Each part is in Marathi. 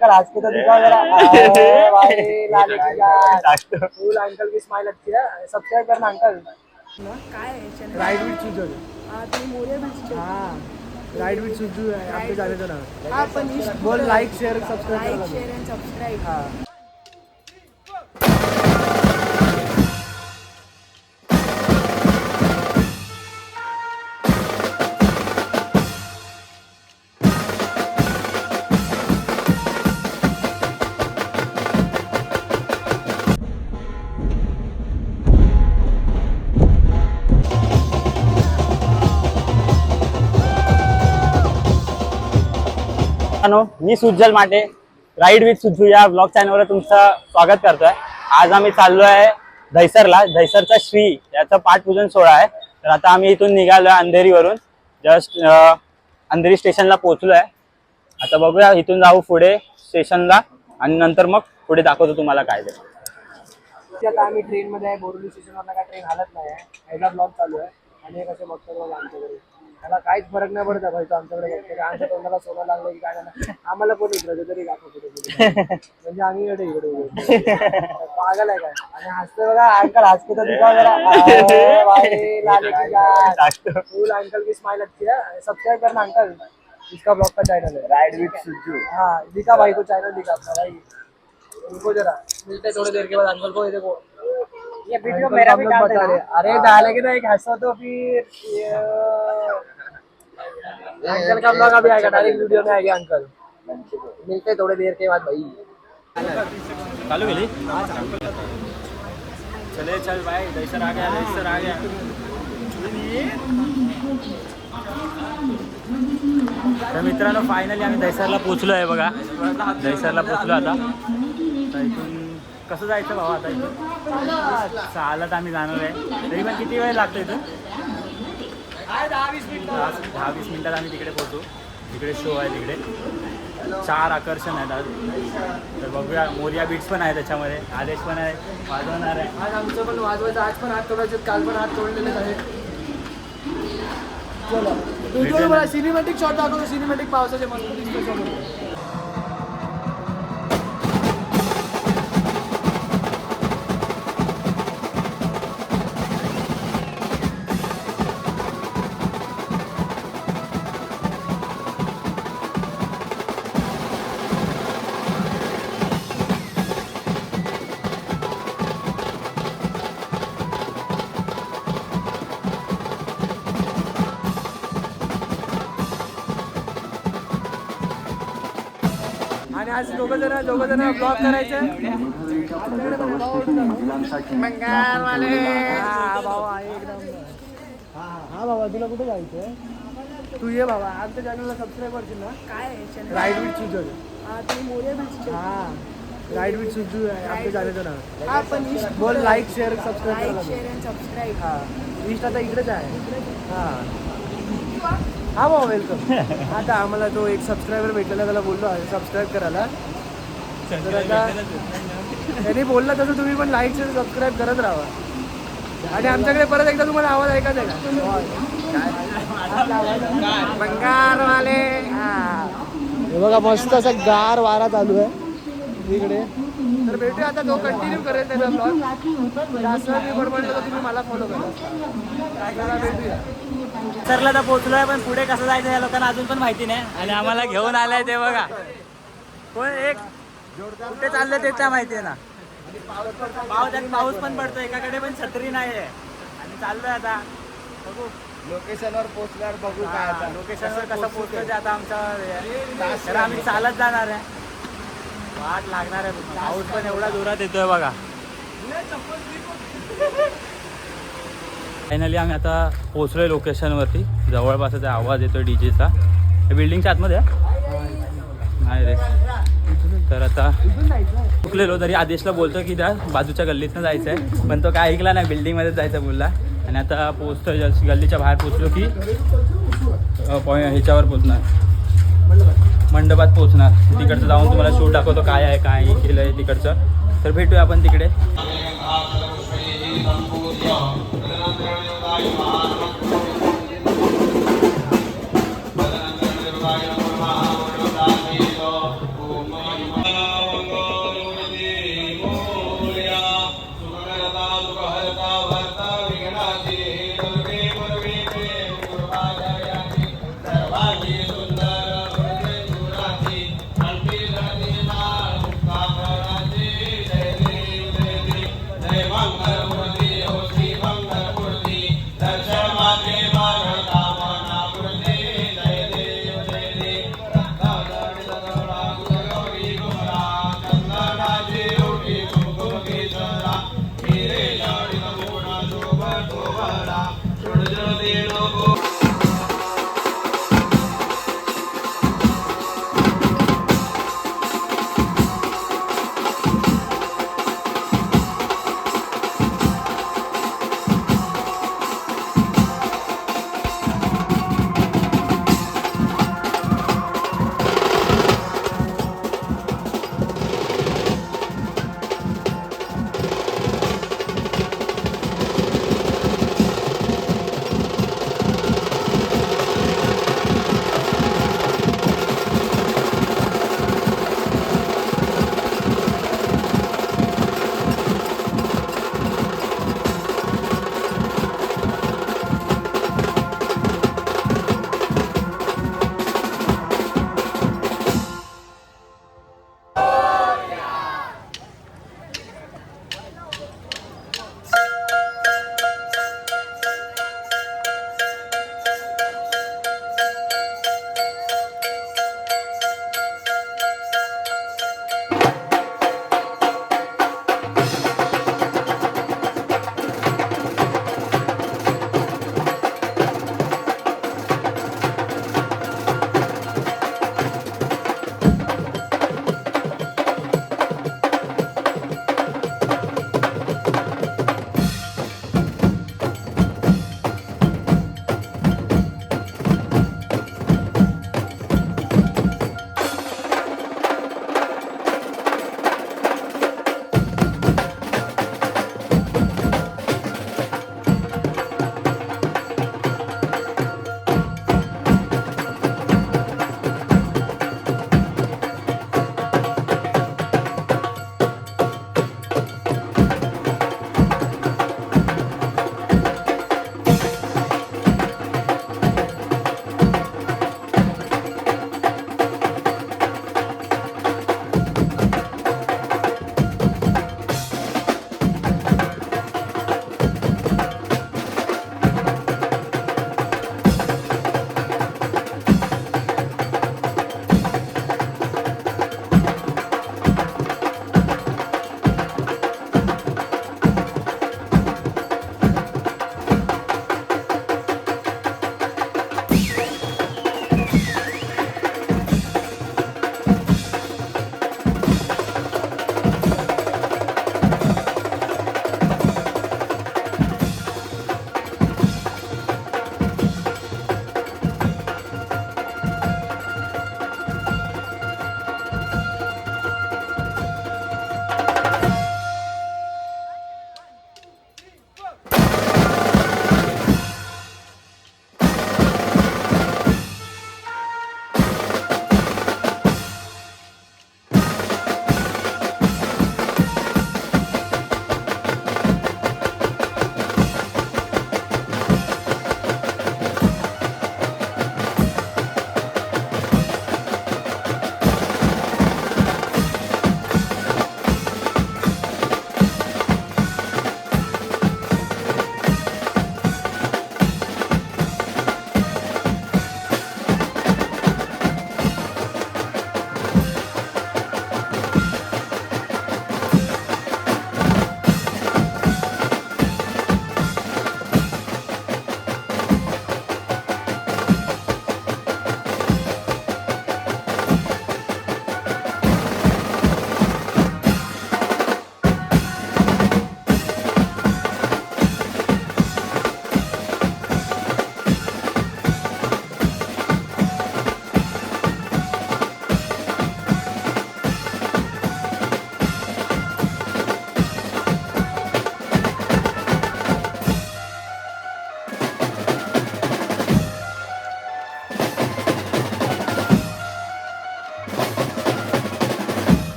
अंकल आज के तो दिखाओ जरा भाई लाल फूल अंकल की स्माइल अच्छी है सब्सक्राइब करना अंकल काय आहे राइड विथ सुजू तुम्ही मोरे बीच हाँ राइड विथ सुजू है आपके जाने का नाम हा पण बोल like share subscribe like share and subscribe हाँ मी सुज्जल माटे राईड विथ सुज्जू या ब्लॉग चॅनलवर तुमचं स्वागत करतोय। आज आम्ही चाललो आहे दहिसरचा श्री याचा पाठपूजन सोहळा आहे। तर आता आम्ही इथून निघालोय अंधेरीवरून जस्ट अंधेरी स्टेशनला पोहोचलोय। आता बघूया इथून जाऊ पुढे स्टेशनला आणि नंतर मग पुढे दाखवतो तुम्हाला काय ते। आता आम्ही ट्रेन मध्ये आहे बोरिवली स्टेशनवर काय ट्रेन हालत नाही आहे याचा ब्लॉग चालू आहे आणि कसे बघतो आमच्याकडे त्याला काहीच फरक नाही पडत भाई तो आमच्याकडे बघतो आमच्या तोंडाला सोनं लागलं की काय झालं आम्हाला कोण इकडे तरी दाखव पुढे म्हणजे आम्ही इकडे पागल आहे काय आणि हसते बघा अंकल हसते तो दिखाओ जरा भाई लाल फूल अंकल की स्माइल अच्छी है सब्सक्राइब करना अंकल इसका ब्लॉग का चैनल है राइड विथ सुज्जू हाँ दिखा भाई को चैनल दिखा अपना भाई उनको जरा मिलते थोड़ी देर के बाद अंकल को ये देखो ये वीडियो मेरा भी डाल देना अरे डालेंगे ना एक हंसो तो फिर अंकल का ब्लॉग अभी आएगा डायरेक्ट वीडियो में आएगा अंकल मिलते थोड़ी देर के बाद भाई चालू गेली चले चल भाई दहिसर आ गया तर मित्रांनो फायनली आम्ही दहिसरला पोहोचलो आहे बघा। दहिसरला पोहोचलो आता इथून कसं जायचं भाऊ आता इथून चालत आम्ही जाणार आहे। तरी पण किती वेळ लागतो इथून 10-20 मिनिटात आम्ही तिकडे पोहोचू। तिकडे शो आहे तिकडे 4 आकर्षण आहेत आज। तर बघूया मोरिया बीट्स पण आहे त्याच्यामध्ये आदेश पण आहे वाजवणार आहे। आज आमचं पण वाजवायचं आज पण हात तोडायचे काल पण हात तोडलेले आहेत। चलो व्हिडिओ मला सिनेमॅटिक शॉट दाखवतो सिनेमॅटिक पावसाचे मस्त दिसतो। आणि आज दोघं जण ब्लॉग करायचे बंगालवाले भाऊ आहे एकदम हा बाबा तुला कुठे जायचंय तू ये बाबा आमच्या चॅनलला सबस्क्राईब करशील ना काय आहे राइड विथ सुजू तुम्ही मोरे बीच हा राइड विथ सुजू आहे आपल्या चॅनलचं नाव हा पण बोल like share subscribe like share and subscribe हा इंस्टा तर इकडेच आहे हा हा भाऊ वेलकम आता आम्हाला तो एक सबस्क्रायबर भेटलेला त्याला बोललो सबस्क्राईब करायला तर आता त्यांनी बोलला तसं तुम्ही पण लाईक शेअर सबस्क्राईब करत राहा आणि आमच्याकडे परत एकदा तुम्हाला आवाज ऐकायचा आहे का बंगारवाले हे बघा मस्त असा गार वारा चालू आहे इकडे तर भेटूया आता तो कंटिन्यू करेल त्याचा ब्लॉग जास्त मी बडबडलं तर तुम्ही मला फॉलो करा भेटूया। सरला तर पोहोचलोय पण पुढे कसं जायचं या लोकांना अजून पण माहिती नाही आणि आम्हाला घेऊन आलाय ते बघा कोण एक कुठे चाललं ते त्या माहिती आहे ना। पाऊस पण पडतो एकाकडे पण छत्री नाही आहे आणि चाललोय आता बघू लोकेशनवर पोहोचल्यावर बघू काय आता लोकेशनवर कसं पोहोचतो ते आता आमच्या तर आम्ही चालत जाणार आहे वाट लागणार आहे। पाऊस पण एवढा जोरात येतोय बघा। फायनली आम्ही आता पोहोचलोय लोकेशनवरती जवळपास आवाज येतोय डीजेचा बिल्डिंगच्या आतमध्ये नाही रे। तर आता चुकलेलो तरी आदेशला बोलतो की त्या बाजूच्या गल्लीतनं जायचं आहे पण तो काय ऐकला नाही बिल्डिंगमध्येच जायचं बोलला आणि आता पोहोचतोय जस्ट गल्लीच्या बाहेर पोहोचलो की ह्याच्यावर पोहोचणार मंडपात पोहोचणार तिकडचं जाऊन तुम्हाला शो दाखवतो काय आहे काय केलं आहे तिकडचं। तर भेटूया आपण तिकडे।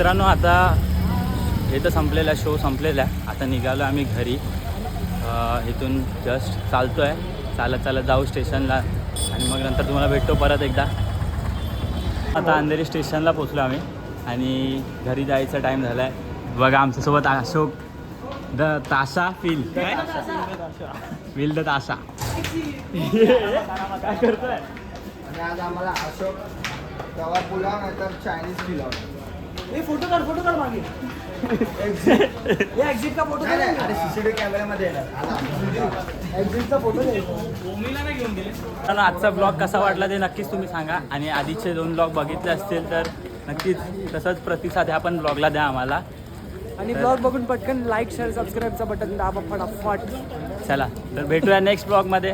मित्रांनो आता हे तर संपलेला शो संपलेला आहे. आता निघालो आम्ही घरी. इथून जस्ट चालतो आहे, चालत चालत जाऊ स्टेशनला आणि मग नंतर तुम्हाला भेटतो परत एकदा. आता अंधेरी स्टेशनला पोचलो आम्ही आणि घरी जायचा टाईम झाला आहे. बघा आमच्यासोबत अशोक द ताशा फील फील द ताशा. काय करतोय? आणि आज आम्हाला अशोक तवा पुलाव नाहीतर चायनीज पिलाव. फोटो काढ मागे. एक्झिट का फोटो अरे सीसीटीव्ही कॅमेऱ्यामध्ये एक्झिटचा फोटो तर आजचा ब्लॉग कसा वाटला ते नक्कीच तुम्ही सांगा आणि आधीचे 2 ब्लॉग बघितले असतील तर नक्कीच तसंच प्रतिसाद ह्या पण ब्लॉगला द्या आम्हाला. आणि ब्लॉग बघून पटकन लाईक शेअर सबस्क्राईबचं बटन दाबा फटाफट. चला तर भेटूया नेक्स्ट ब्लॉगमध्ये.